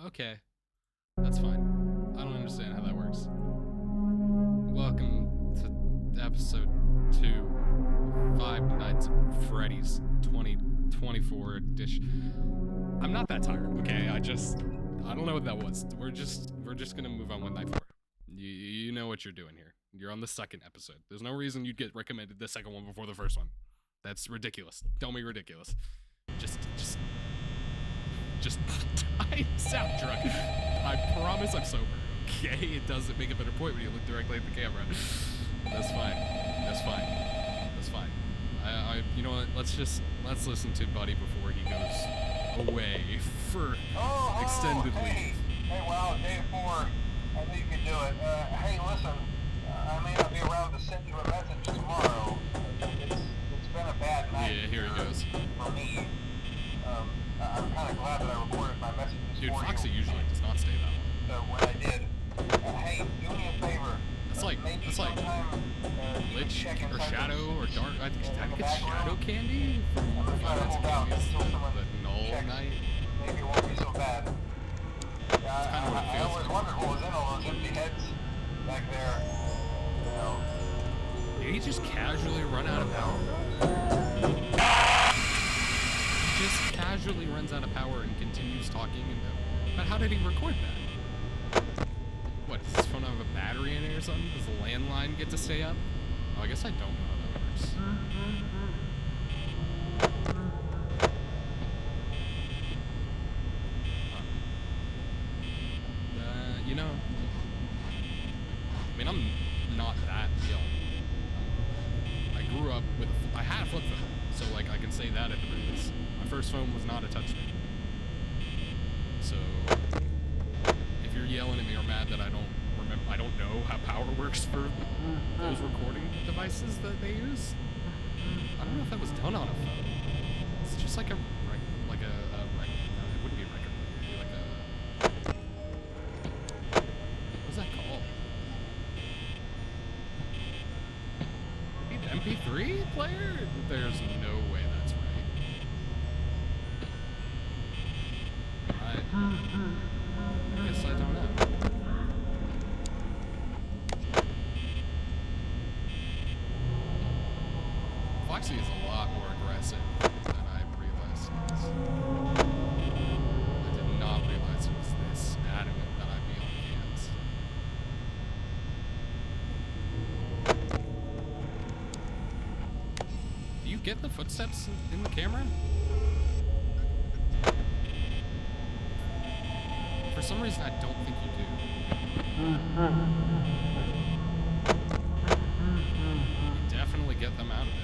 Okay. That's fine. I don't understand how that works. Welcome to episode 2, Five Nights at Freddy's 2024 edition. I'm not that tired, okay? I don't know what that was. We're just gonna move on with night 4. You know what you're doing here. You're on the second episode. There's no reason you'd get recommended the second one before the first one. That's ridiculous. Don't be ridiculous. Just I sound drunk. I promise I'm sober. Okay, it doesn't make a better point when you look directly at the camera. That's fine. That's fine. That's fine. You know what? Let's listen to Buddy before he goes away for extended leave. Hey, wow, day 4. I knew you could do it. Hey, listen, I may not be around to send you a message tomorrow. It's been a bad night. Yeah, here he goes. For me. I'm kind of glad that I recorded my messages for you. Dude, Foxy usually does not stay that long. So when I did, hey, do me a favor. That's like Lich or Shadow or Dark. I think it's Shadow Candy from Five Nights at Freddy's, the Null Night. Maybe it won't be so bad. That's kind of what it I feels always like. wondered what was in all those empty heads back there. You know. Did he just casually run out of power? He just casually runs out of power and continues talking. But how did he record that? What, does his phone have a battery in it or something? Does the landline get to stay up? Oh, I guess I don't know how that works. You know, I mean, I'm not that young. I grew up with, I had a flip phone, so like I can say that at the very least. My first phone was not a touchscreen. So, if you're yelling at me or mad that I don't know how power works for those recording devices that they use, I don't know if that was done on a phone. It's just like a record. No, it wouldn't be a record. It would be like a, what's that called? Maybe an MP3 player? There's no way that's right. I guess I don't know. Foxy is a lot more aggressive than I realized he was. I did not realize he was this adamant that I'd be on cams. Do you get the footsteps in the camera? For some reason, I don't think you do. You definitely get them out of it,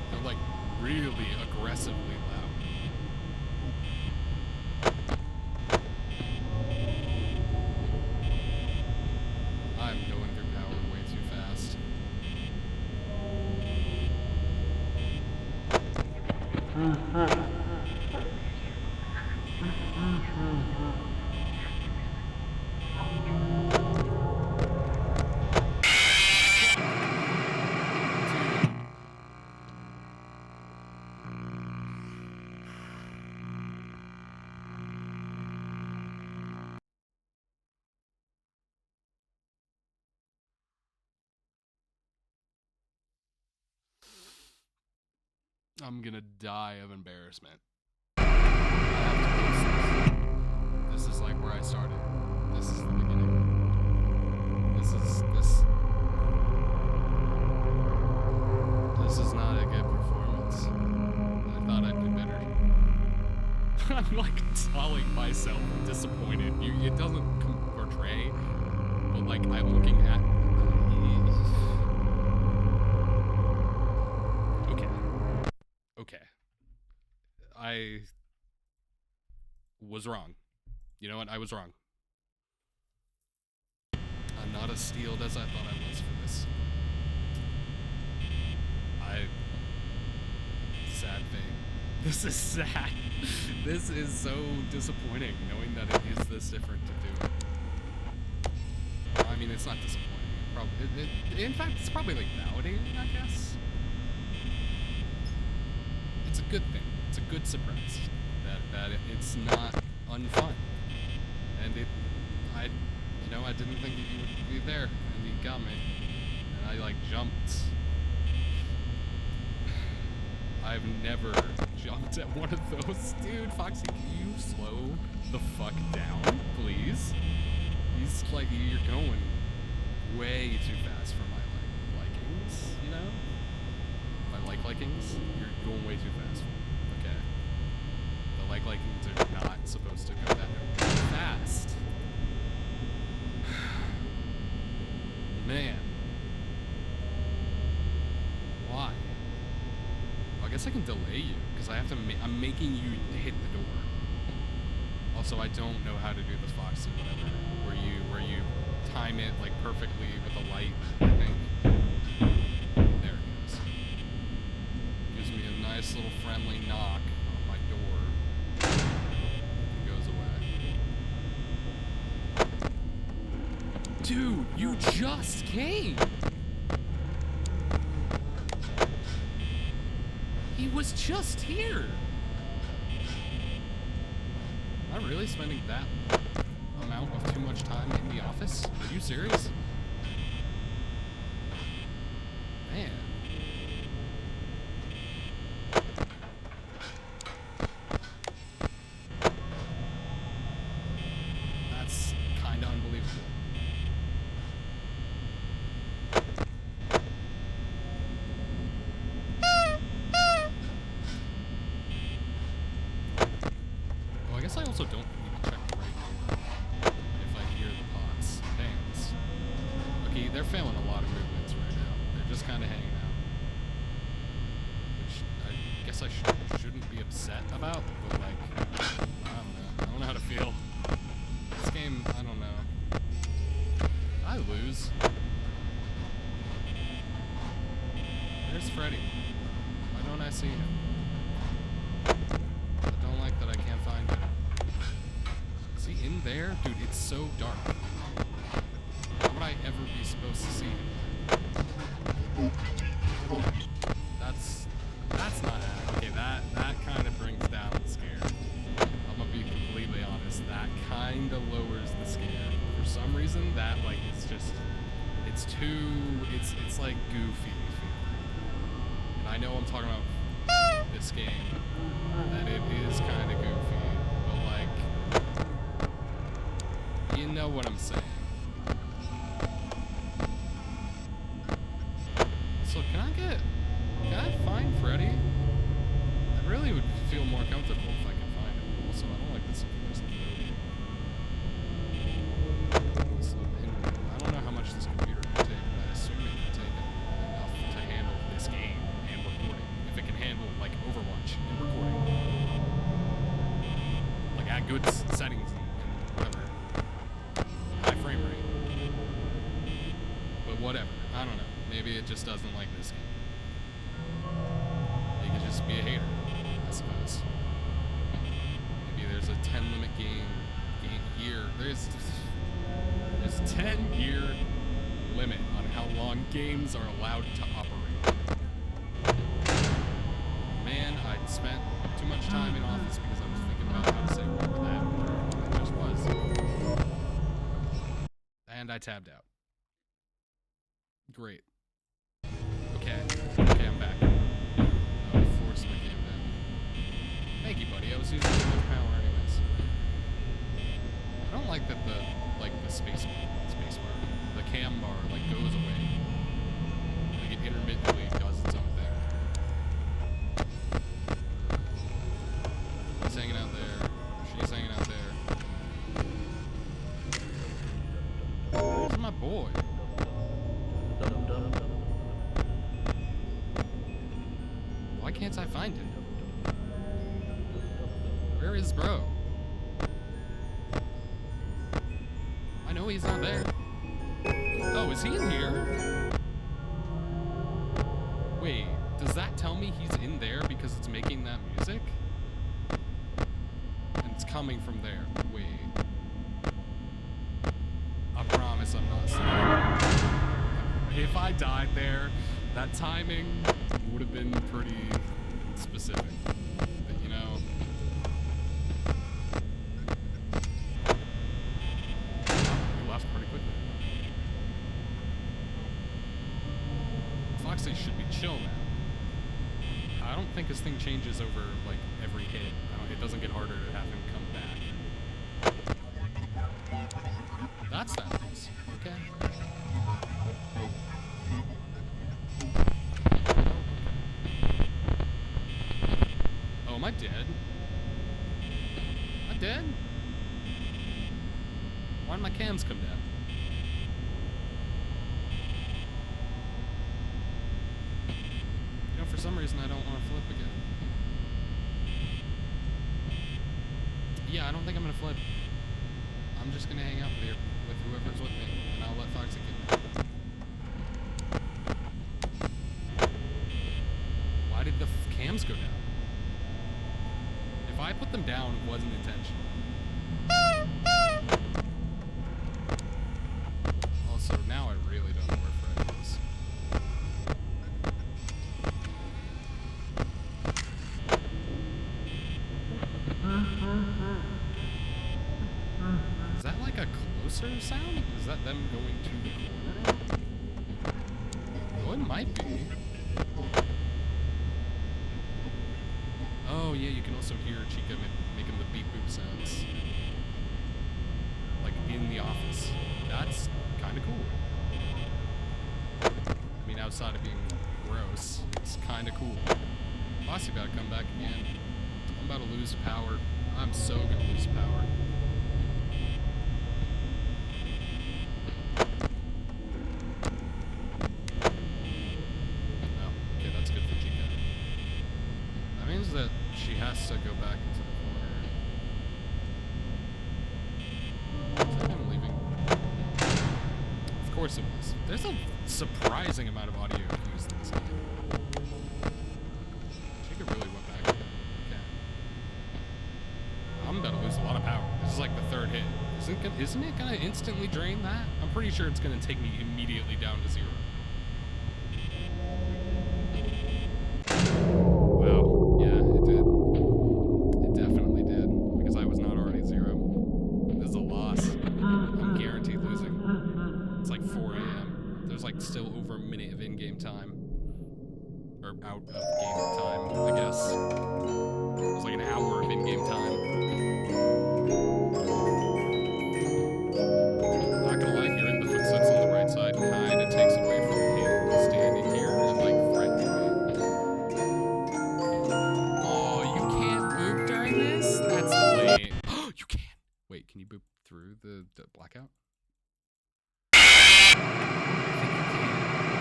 though. They're like really aggressively loud. I'm going through power way too fast. I'm gonna die of embarrassment. I have to post this. This is like where I started. This is the beginning. This is not a good performance. I thought I'd do better. I'm like telling myself I'm disappointed. It doesn't portray, but like I'm looking at. Okay. I was wrong. You know what? I was wrong. I'm not as steeled as I thought I was for this. Sad thing. This is sad. This is so disappointing, knowing that it is this different to do. I mean, it's not disappointing. In fact, it's probably like validating, I guess. It's a good thing. It's a good surprise that that it's not unfun. And I didn't think you would be there, and you got me. And I, like, jumped. I've never jumped at one of those. Dude, Foxy, can you slow the fuck down, please? He's like, you're going way too fast for my, like, likings, you know? My likings? You're going way too fast. Okay. The likings are not supposed to go that fast. Man. Why? Well, I guess I can delay you, because I have to I'm making you hit the door. Also, I don't know how to do the Foxy whatever, where you time it, like, perfectly with a light, I think. There it goes. Gives me a nice little friendly knock on my door. It goes away. Dude, you just came! He was just here! Am I really spending that amount of too much time in the office? Are you serious? Man. That's kinda unbelievable. Oh, I guess I also don't need to check right here if I hear the pots. Hands. Okay, they're failing a lot of movements right now. They're just kind of hanging out. Which I guess I shouldn't be upset about, but, like, I don't know. I don't know how to feel. This game, I don't know. I lose. There's Freddy. Why don't I see him? I don't like that I can't find him. Is he in there? Dude, it's so dark. How would I ever be supposed to see him? That's not okay, that kind of brings down the scare. I'm gonna be completely honest, that kind of lowers the scare. For some reason, that, like, it's just, it's too, it's like goofy. And I know I'm talking about this game, that it is kind of goofy, but, like, you know what I'm saying. So can I find Freddy? I really would feel more comfortable if I could find him. Also, I don't like this person. This little pinwheel. I don't know how much this computer can take, but I assume it can take enough to handle this game and recording. If it can handle, like, Overwatch and recording. Like, at good settings and whatever. High frame rate. But whatever. I don't know. Maybe it just doesn't like this game. It could just be a hater, I suppose. Maybe there's a 10 limit game year. There's 10-year limit on how long games are allowed to operate. Man, I spent too much time in office because I was thinking about how to say whatever that just was. And I tabbed out. Great. Okay, I'm back. I will force my game down. Thank you, buddy. I was using too much power anyways. I don't like that the space bar, the cam bar, like, goes away. Like, it intermittently does its own thing. He's hanging out there. She's hanging out there. Where's my boy? Why can't I find him? Where is bro? I know he's not there. Oh, is he in here? Wait, does that tell me he's in there because it's making that music? And it's coming from there. Wait. I promise I'm not seeing. If I died there, that timing would have been pretty specific. But, you know, his thing changes over, like, every hit. It doesn't get harder to have him come back. That's that place. Okay. Oh, am I dead? Am I dead? Why did my cams come down? You know, for some reason I don't want to flip again. Yeah, I don't think I'm gonna flip. I'm just gonna hang out here with whoever's with me, and I'll let Foxy get me. Why did the cams go down? If I put them down, it wasn't intentional. Also, now I really don't know where Fred is. Is that like a closer sound? Is that them going to the corner? Oh, it might be. Oh yeah, you can also hear Chica making the beep boop sounds. Like in the office. That's kind of cool. I mean, outside of being gross, it's kind of cool. Bossy about to come back again. I'm about to lose power. I'm so gonna lose power. Oh, okay, that's good for Chica. That means that she has to go back into the corner. Is that him leaving? Of course it was. There's a surprising amount of audio cues in this game. Chica really went back. Okay. I'm about to lose a lot of power. This is like the third hit. Isn't it gonna instantly drain that? I'm pretty sure it's gonna take me immediately down to 0. Wow. Yeah, it did. It definitely did. Because I was not already 0. This is a loss. I'm guaranteed losing. It's like 4 a.m. There's like still over a minute of in-game time. Or out of game time, I guess. There's like an hour of in-game time. Not gonna lie, hearing the footsteps on the right side kinda takes away from him standing here and like threatening me. Oh, you can't boop during this? That's lame. Oh, you can. Wait, can you boop through the blackout?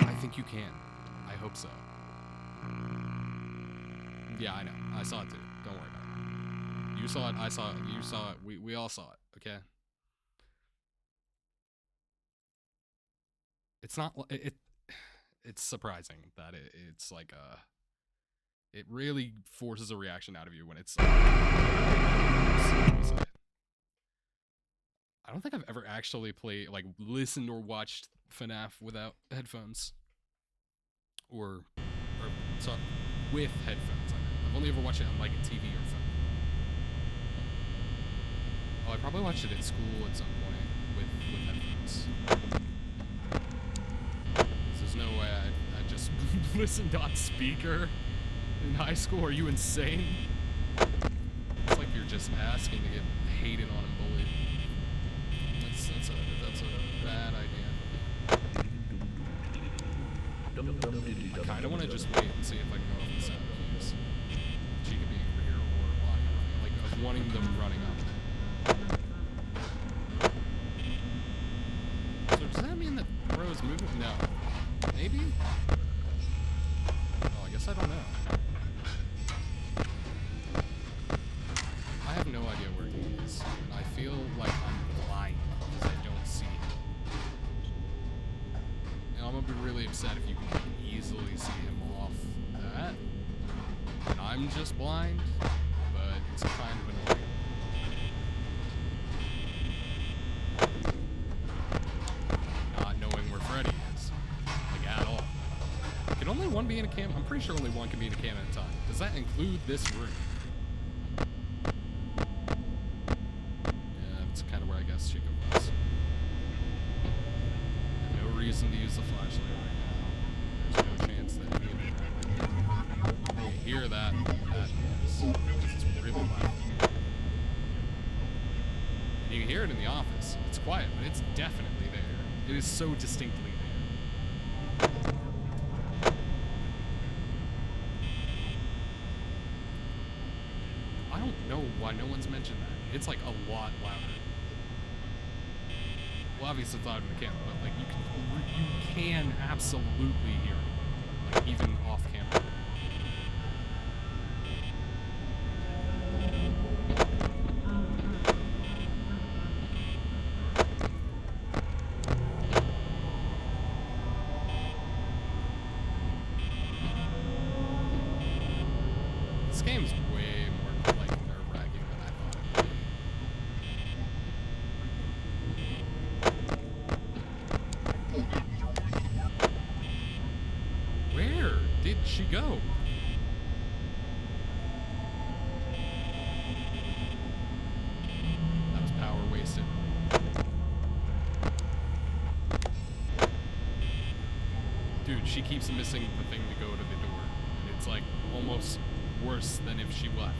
I think you can. I hope so. Yeah, I know. I saw it too. Don't worry about it. You saw it, I saw it, you saw it, we all saw it, okay? It's not, it's surprising that it's like it really forces a reaction out of you when it's I don't think I've ever actually played, like, listened or watched FNAF without headphones. Or sorry, with headphones. I've only ever watched it on, like, a TV or phone. Oh, I probably watched it at school at some point with headphones. There's no way I just listened on speaker in high school. Are you insane? It's like you're just asking to get hated on and bullied. That's a bad idea. I kind of want to just wait and see if I can go off the sound cues. She could be here or body running. Like, I was wanting them running up. So does that mean that Bro is moving? No. Maybe? Oh, I guess I don't know. I have no idea where he is. And I feel like I'm blind because I don't see him. And I'm gonna be really upset if you can easily see him off that. And I'm just blind, but it's kind of annoying. Not knowing where Freddy is. Like, at all. Can only one be in a cam? I'm pretty sure only one can be in a cam at a time. Does that include this room? Yeah, that's kind of where I guess Chico was. No reason to use the flashlight right now. There's no chance that he can hear that. that noise because it's really loud. And you can hear it in the office. It's quiet, but it's definitely there. It is so distinctly there. I don't know why no one's mentioned that. It's like a lot louder. Well, obviously it's louder than the camera, but like you can absolutely hear it, like even off camera. This game's way more like nerve-wracking than I thought it would be. Where did she go? That was power wasted. Dude, she keeps missing the thing to go to the door. And it's like almost worse than if she left.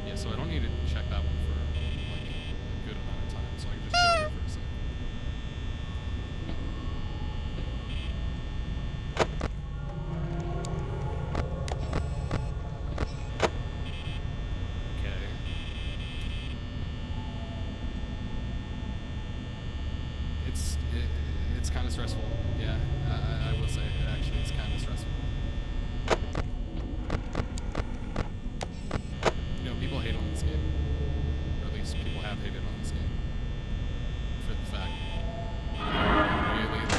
Yeah, so I don't need to check that one for like a good amount of time, so I can just chill here for a second. Okay. It's kind of stressful. Yeah, I will say it actually is kind of stressful. You know, people hate on this game, or at least people have hated on this game for the fact that they really do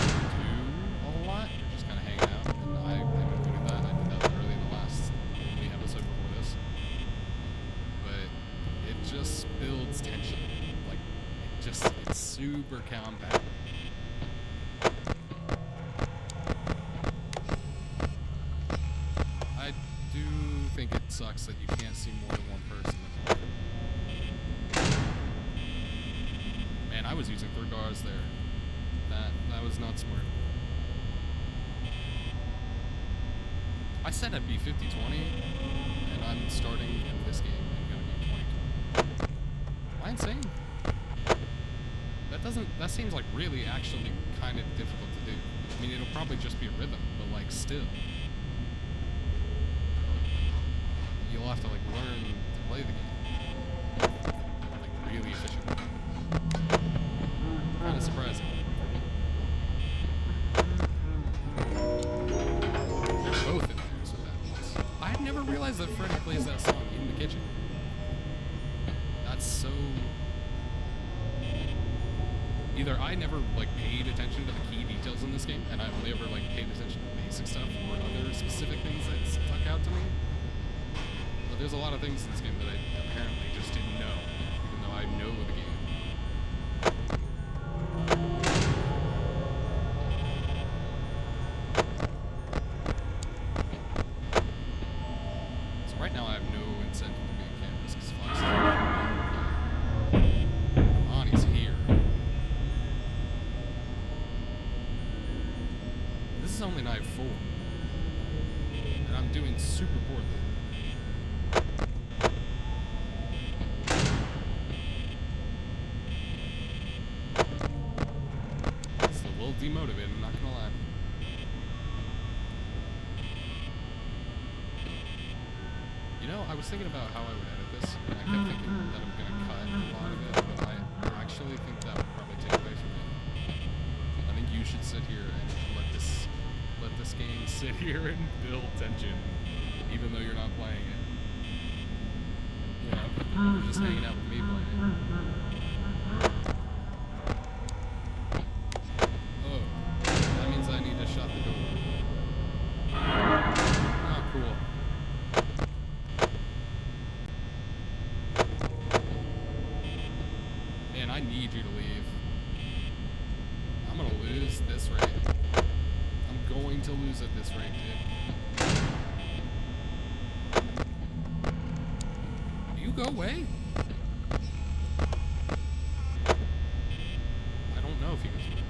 a lot. They're just kind of hanging out, and I am including that. I did that literally in the last only episode before this, but it just builds tension. Like it's super compact. I do think it sucks that you can't see more than one person. Man, I was using 3 cars there. That was not smart. I said I'd be 50-20, and I'm starting in this game and gonna be 20-20. Am I insane? That seems like really actually kind of difficult to do. I mean, it'll probably just be a rhythm, but like still. You'll have to like learn to play the game. Like really efficiently. Kind of surprising. They're both in there, so that's... I had never realized that Freddy plays that song in the kitchen. That's so... Either I never like paid attention to the key details in this game, and I only ever like paid attention to basic stuff or other specific things that stuck out to me. But there's a lot of things in this game that I apparently just didn't know, even though I know the game. So right now I have no incentive to be in cameras because Fox is Bonnie's here. This is only night 4, and I'm doing super poorly. It's a little demotivated, I'm not gonna lie. You know, I was thinking about how I would edit this, and I kept thinking that I'm gonna cut a lot of it, but I actually think that would probably take away from it. I think you should sit here and let this game sit here and build tension, even though you're not playing it. You know, you're just hanging out with me playing it. Oh, that means I need to shut the door. Oh, cool. Man, I need you to leave. I'm gonna lose this rate. Going to lose at this rate, dude. You go away. know if he goes back.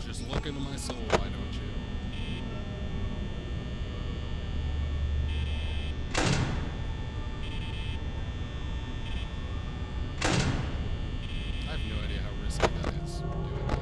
Just look into my soul, why don't you? I have no idea how risky that is, doing that.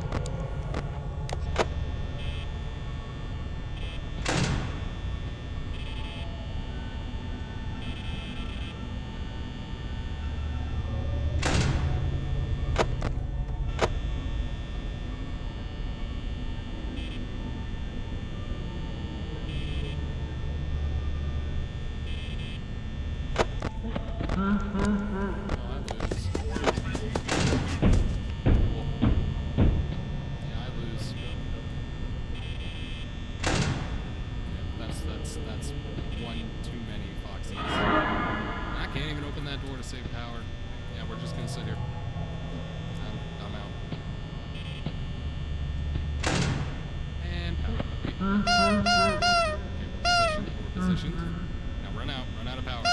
That's one too many Foxies. I can't even open that door to save power. Yeah, we're just gonna sit here. I'm out. And power. Okay, we're positioned. Now run out of power.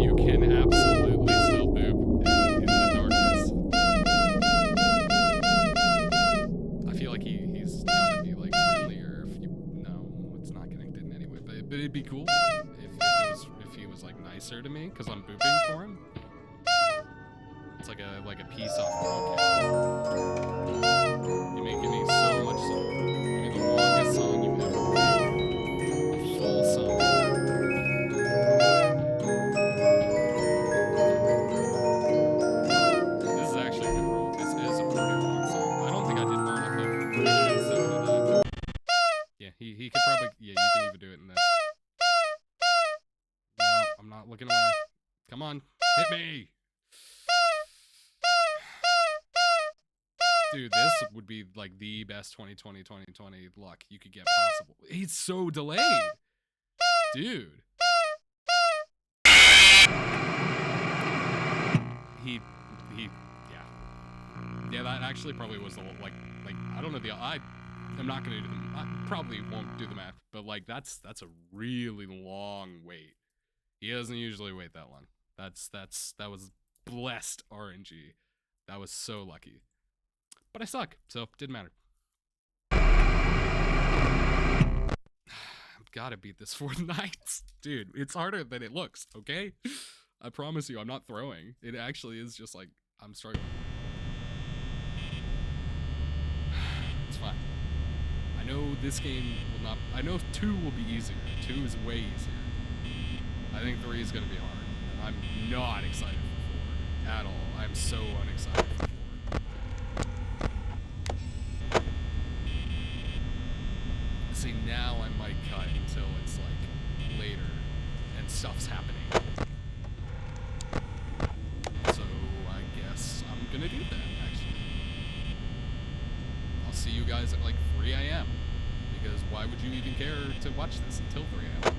You can absolutely still boop in the darkness. I feel like he's gotta be like friendlier if you it's not connected in any way, but it'd be cool if he was like nicer to me because I'm booping for him. It's like a peace offering. You're making me so much song. Give me the longest song you've ever played. A full song. This is actually a good roll. This is a pretty long song. I don't think I did one of the versions that did that. Yeah, he could probably, yeah, you can even do it in this. No, I'm not looking away. Come on, hit me! Dude, this would be like the best 2020 luck you could get possible. He's so delayed! Dude. Yeah, that actually probably was the, like, I don't know I'm not gonna do them. I probably won't do the math, but like that's a really long wait. He doesn't usually wait that long. That was blessed RNG. That was so lucky. But I suck, so it didn't matter. I've gotta beat this 4 nights. Dude, it's harder than it looks, okay? I promise you, I'm not throwing. It actually is just like, I'm struggling. It's fine. I know this game will not, I know 2 will be easier. 2 is way easier. I think 3 is gonna be hard. I'm not excited for 4 at all. I'm so unexcited for 4. See, now I might cut until it's like later and stuff's happening. So I guess I'm gonna do that, actually. I'll see you guys at like 3 a.m. Because why would you even care to watch this until 3 a.m.?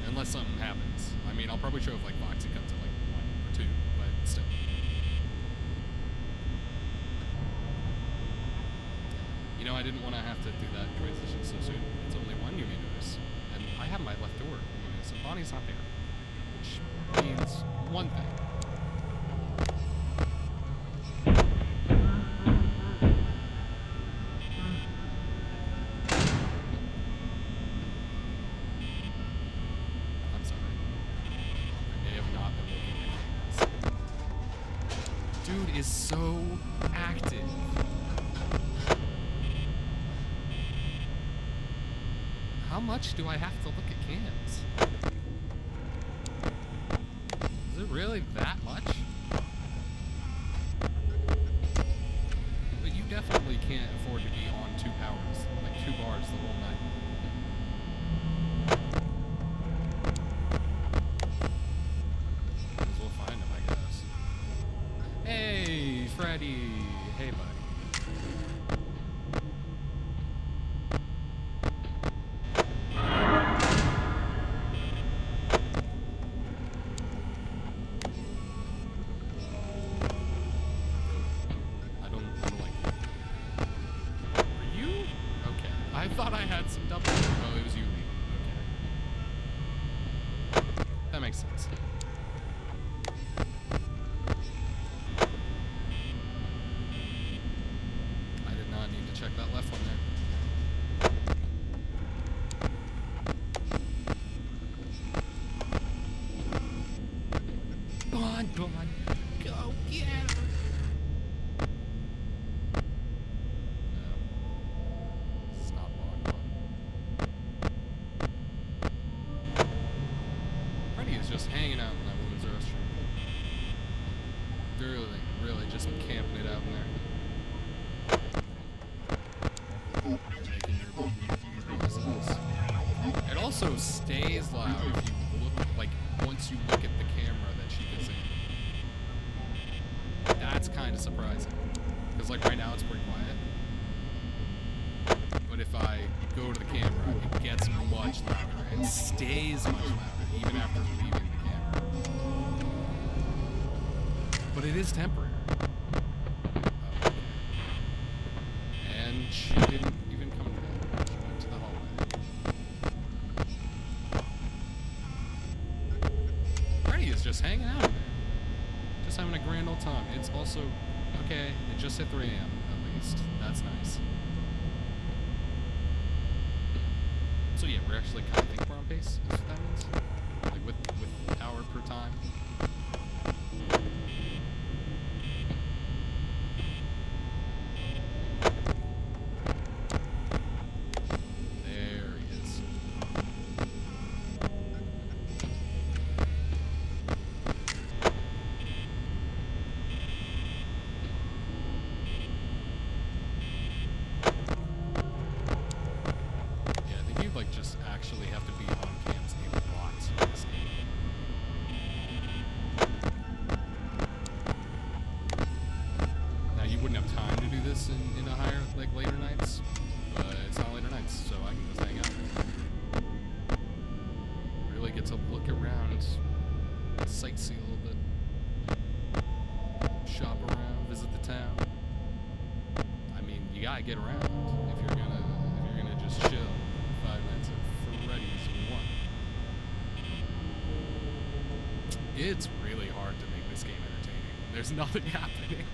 Unless something happens. I mean, I'll probably show if like Foxy comes at like 1 or 2, but still. You know, I didn't want to have to do that transition so soon. It's only 1, you may notice. And I have my left door, you know, so Bonnie's not there. Which means one thing. I'm sorry. I may have not been looking at this. Dude is so active. How much do I have to look at cans? Is it really that much? But you definitely can't afford to be on 2 powers, like 2 bars the whole night. Might as well find him, I guess. Hey, Freddy! Hey, buddy. I thought I had some double. Oh, it was you leaving. Okay. That makes sense. I did not need to check that left one there. Come on, go get her. It's not long. Freddy is just hanging out in that woman's restroom. Really just camping it out in there. Making your business. It also stays loud if you look, like, once you look at the camera that she is in. That's kind of surprising. Because, like, right now it's pretty quiet. But if I go to the camera, it gets much louder. It stays much louder, even after leaving the camera. But it is temporary. Okay. And she didn't even come to bed. She went to the hallway. Freddy is just hanging out in there. Just having a grand old time. It's also, okay, it just hit 3 a.m. at least. That's nice. So yeah, we're actually kind of think we're on pace, is what that means? Like with hour per time. There he is. Yeah, I think you'd like just actually have to be on cams a lot in this game. Now you wouldn't have time to do this in a higher, like later nights, but it's not later nights, so I can just hang out. Really get to look around, sightsee a little bit, shop around, visit the town. I mean, you gotta get around if you're gonna just chill. 5 Nights at Freddy's 1. It's really hard to make this game entertaining. There's nothing happening.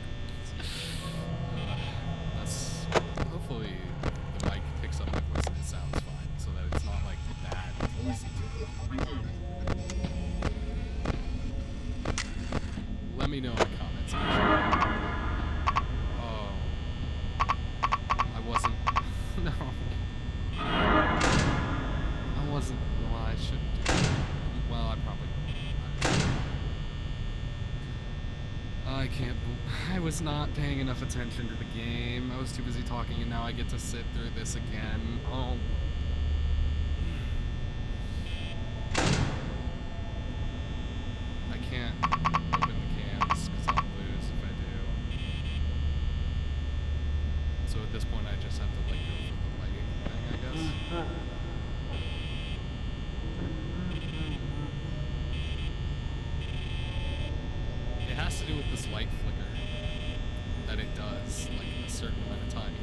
That's hopefully the mic picks up my voice and it sounds fine, so that it's not like bad to listen to. Let me know in the comments section. Oh, I wasn't. No. I wasn't. Well, I shouldn't do that. Well, I probably. I can't. I was not paying enough attention to the game. I was too busy talking, and now I get to sit through this again. Oh. I can't open the cams because I'll lose if I do. So at this point, I just have to like go for the lighting thing, I guess. It has to do with this light flicker that it does, like in a certain amount of time.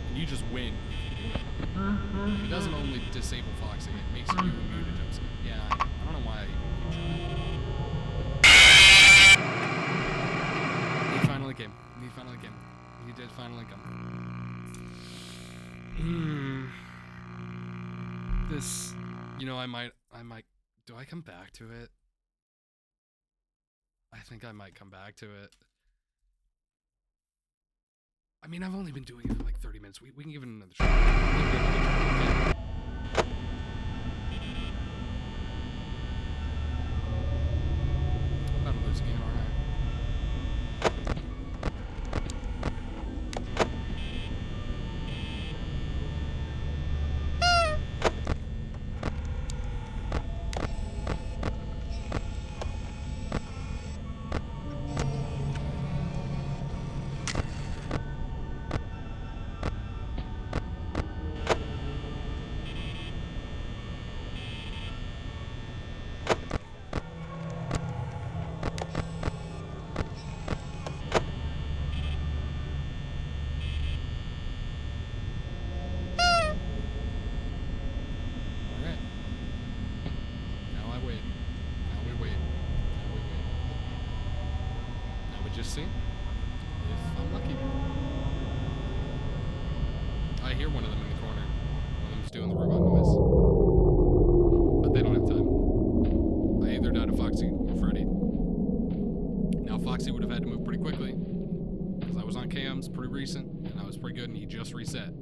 And you just win if you do it. It doesn't only disable Foxy, it makes you immune to jump scare. Yeah, I don't know why I even keep trying. He finally came. He did finally come. This, you know, I might, do I come back to it? I think I might come back to it. I mean, I've only been doing it for like 30 minutes. We can give it another try. Okay. I'm about to lose again, alright. hear one of them in the corner. One of them's doing the robot noise. But they don't have time. I either died of Foxy or Freddy. Now Foxy would have had to move pretty quickly, because I was on cams pretty recent, and I was pretty good, and he just reset.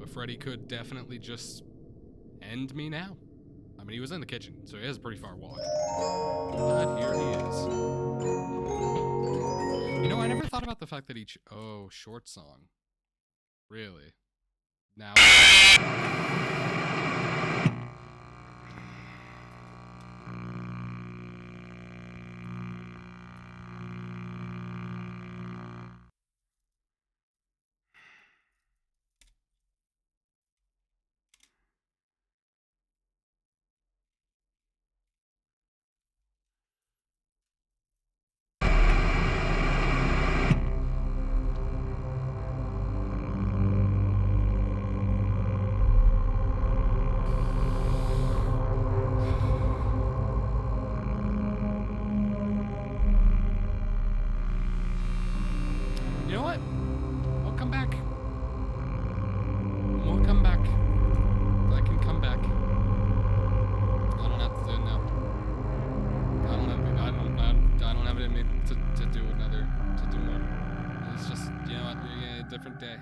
But Freddy could definitely just end me now. I mean, he was in the kitchen, so he has a pretty far walk. But here he is. You know, I never thought about the fact that oh, short song. Really? Now... You know what? I'll come back. We'll come back. I can come back. I don't have to do it now. I don't have it in me to do more. It's just, you know what, a different day.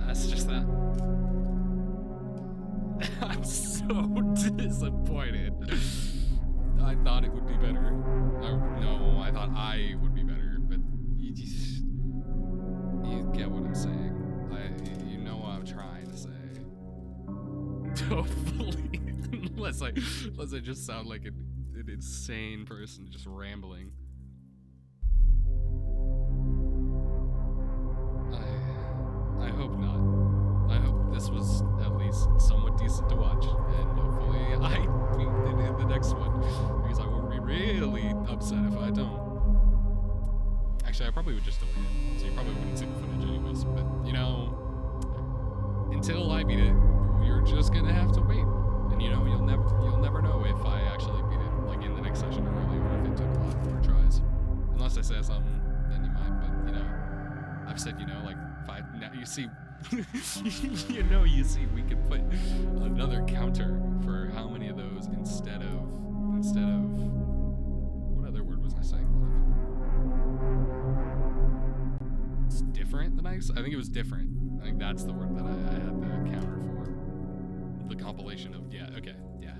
That's just that. I'm so disappointed. I thought it would be better. No, I thought I would be better, but you get what I'm saying. You know what I'm trying to say. Hopefully, unless I just sound like an insane person just rambling. I hope not. I hope this was at least somewhat decent to watch, and hopefully I beat it in the next one, because I will be really upset if I don't. Actually, I probably would just delete it, so you probably wouldn't see the footage anyways, but, you know, until I beat it, you're just gonna have to wait, and, you know, you'll never know if I actually beat it, like, in the next session early, or if it took a lot more tries. Unless I say something, then you might, but, you know, I've said, you know, like, 5, now you see, you see, we could put another counter for how many of those instead of, what other word was I saying? It's different than I think it was different. I think that's the word that I had the counter for. The compilation of, yeah, okay, yeah.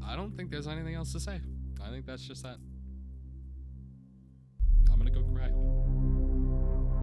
I don't think there's anything else to say. I think that's just that.